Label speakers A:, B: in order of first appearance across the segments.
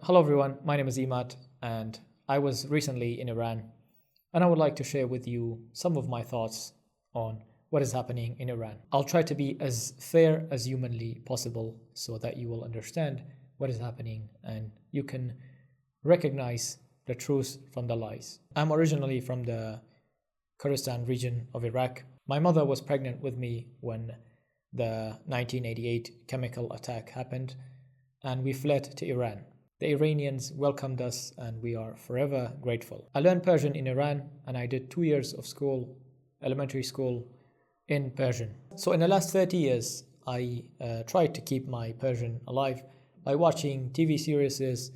A: Hello everyone, my name is Imad and I was recently in Iran and I would like to share with you some of my thoughts on what is happening in Iran. I'll try to be as fair as humanly possible so that you will understand what is happening and you can recognize the truth from the lies. I'm originally from the Kurdistan region of Iraq. My mother was pregnant with me when the 1988 chemical attack happened and we fled to Iran. The Iranians welcomed us and we are forever grateful. I learned Persian in Iran and I did 2 years of school, elementary school in Persian. So in the last 30 years, I tried to keep my Persian alive by watching TV series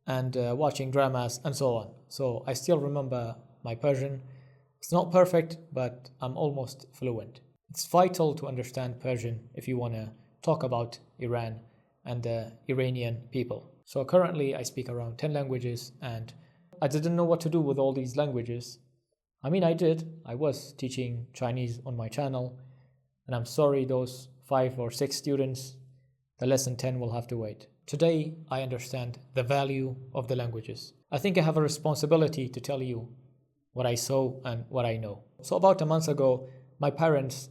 A: and watching dramas and so on. So I still remember my Persian. It's not perfect, but I'm almost fluent. It's vital to understand Persian if you want to talk about Iran and the Iranian people. So currently I speak around 10 languages and I didn't know what to do with all these languages. I mean, I did. I was teaching Chinese on my channel and I'm sorry those 5 or 6 students, the lesson 10 will have to wait. Today, I understand the value of the languages. I think I have a responsibility to tell you what I saw and what I know. So about a month ago, my parents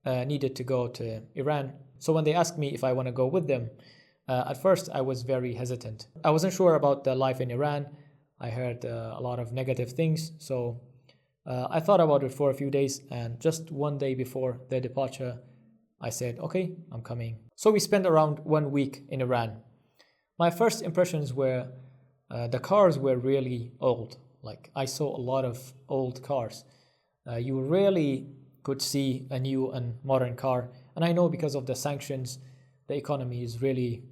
A: needed to go to Iran. So when they asked me if I want to go with them, at first, I was very hesitant. I wasn't sure about the life in Iran. I heard a lot of negative things. So I thought about it for a few days. And just one day before their departure, I said, okay, I'm coming. So we spent around 1 week in Iran. My first impressions were the cars were really old. Like I saw a lot of old cars. You rarely could see a new and modern car. And I know because of the sanctions, the economy is really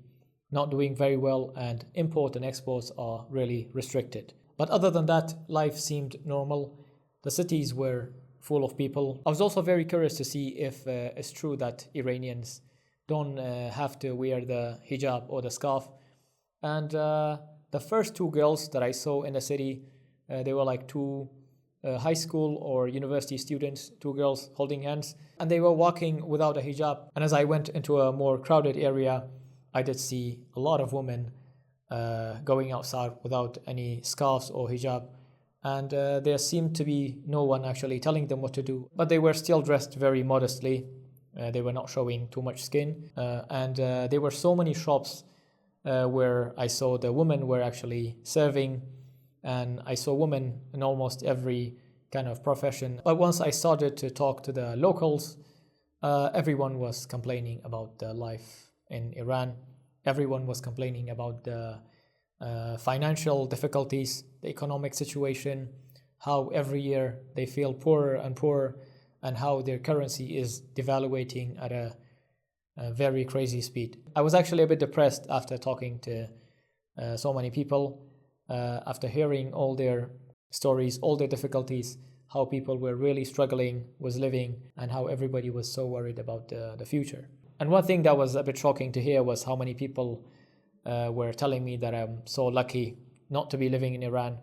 A: not doing very well and import and exports are really restricted. But other than that, life seemed normal. The cities were full of people. I was also very curious to see if it's true that Iranians don't have to wear the hijab or the scarf. And the first 2 girls that I saw in the city, they were like 2 high school or university students, 2 girls holding hands, and they were walking without a hijab. And as I went into a more crowded area, I did see a lot of women going outside without any scarves or hijab. And there seemed to be no one actually telling them what to do. But they were still dressed very modestly. They were not showing too much skin. And there were so many shops where I saw the women were actually serving. And I saw women in almost every kind of profession. But once I started to talk to the locals, everyone was complaining about the life in Iran. Everyone was complaining about the financial difficulties, the economic situation, how every year they feel poorer and poorer, and how their currency is devaluating at a very crazy speed. I was actually a bit depressed after talking to so many people, after hearing all their stories, all their difficulties, how people were really struggling with living, and how everybody was so worried about the future. And one thing that was a bit shocking to hear was how many people were telling me that I'm so lucky not to be living in Iran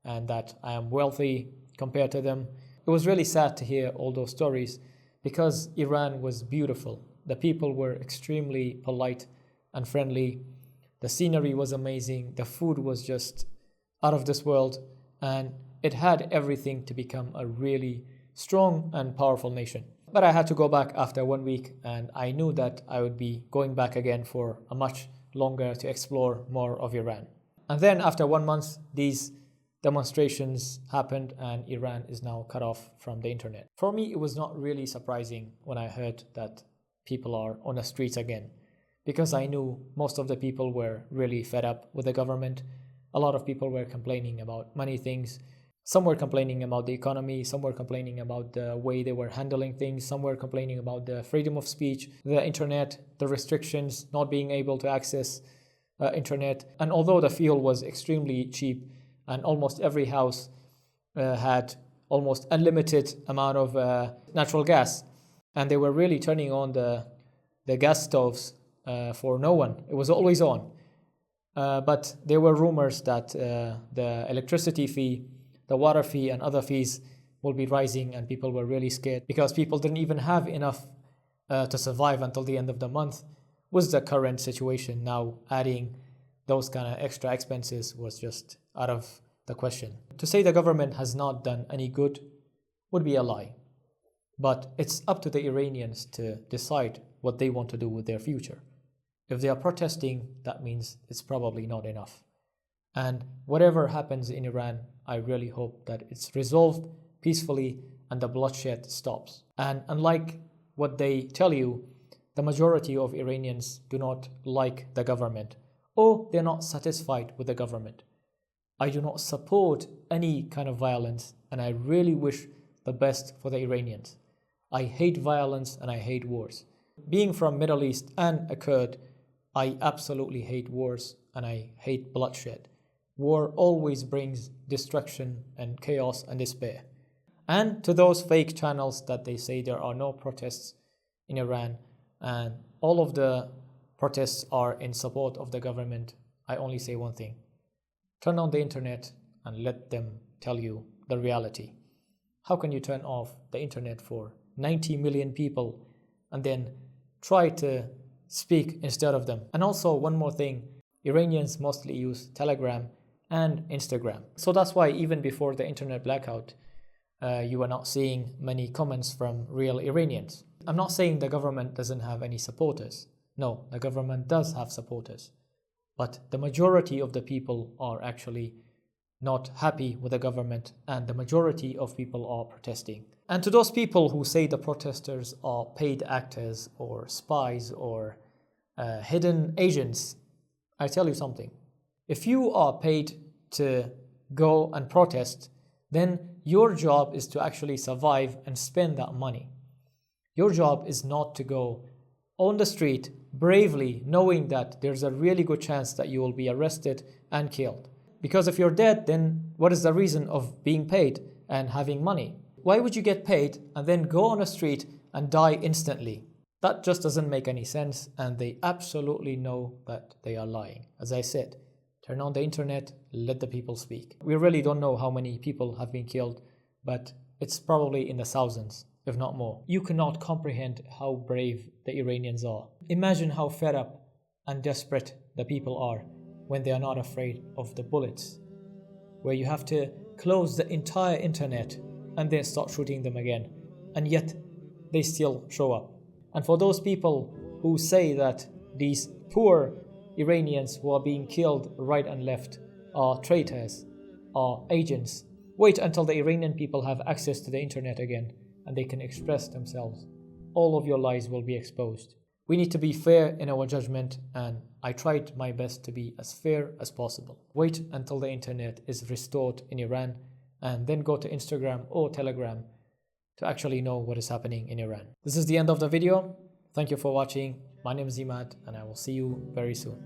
A: and that I am wealthy compared to them. It was really sad to hear all those stories because Iran was beautiful. The people were extremely polite and friendly. The scenery was amazing. The food was just out of this world. And it had everything to become a really strong and powerful nation. But I had to go back after 1 week and I knew that I would be going back again for a much longer to explore more of Iran. And then after 1 month, these demonstrations happened and Iran is now cut off from the internet. For me, it was not really surprising when I heard that people are on the streets again, because I knew most of the people were really fed up with the government. A lot of people were complaining about many things. Some were complaining about the economy, some were complaining about the way they were handling things, some were complaining about the freedom of speech, the internet, the restrictions, not being able to access internet. And although the fuel was extremely cheap and almost every house had almost unlimited amount of natural gas, and they were really turning on the gas stoves for no one. It was always on. But there were rumors that the electricity fee, the water fee and other fees will be rising, and people were really scared because people didn't even have enough to survive until the end of the month. With the current situation now adding those kind of extra expenses was just out of the question. To say the government has not done any good would be a lie. But it's up to the Iranians to decide what they want to do with their future. If they are protesting, that means it's probably not enough. And whatever happens in Iran, I really hope that it's resolved peacefully and the bloodshed stops. And unlike what they tell you, the majority of Iranians do not like the government, or they're not satisfied with the government. I do not support any kind of violence, and I really wish the best for the Iranians. I hate violence and I hate wars. Being from Middle East and a Kurd, I absolutely hate wars and I hate bloodshed. War always brings destruction and chaos and despair. And to those fake channels that they say there are no protests in Iran and all of the protests are in support of the government, I only say one thing. Turn on the internet and let them tell you the reality. How can you turn off the internet for 90 million people and then try to speak instead of them? And also one more thing, Iranians mostly use Telegram and Instagram. So that's why even before the internet blackout, you are not seeing many comments from real Iranians. I'm not saying the government doesn't have any supporters. No, the government does have supporters. But the majority of the people are actually not happy with the government, and the majority of people are protesting. And to those people who say the protesters are paid actors or spies or hidden agents, I tell you something. If you are paid to go and protest, then your job is to actually survive and spend that money. Your job is not to go on the street bravely knowing that there's a really good chance that you will be arrested and killed. Because if you're dead, then what is the reason of being paid and having money? Why would you get paid and then go on a street and die instantly? That just doesn't make any sense, and they absolutely know that they are lying. As I said, turn on the internet, let the people speak. We really don't know how many people have been killed, but it's probably in the thousands, if not more. You cannot comprehend how brave the Iranians are. Imagine how fed up and desperate the people are when they are not afraid of the bullets, where you have to close the entire internet and then start shooting them again, and yet they still show up. And for those people who say that these poor Iranians who are being killed right and left are traitors, are agents, wait until the Iranian people have access to the internet again and they can express themselves. All of your lies will be exposed. We need to be fair in our judgment, and I tried my best to be as fair as possible. Wait until the internet is restored in Iran and then go to Instagram or Telegram to actually know what is happening in Iran. This is the end of the video. Thank you for watching. My name is Imad and I will see you very soon.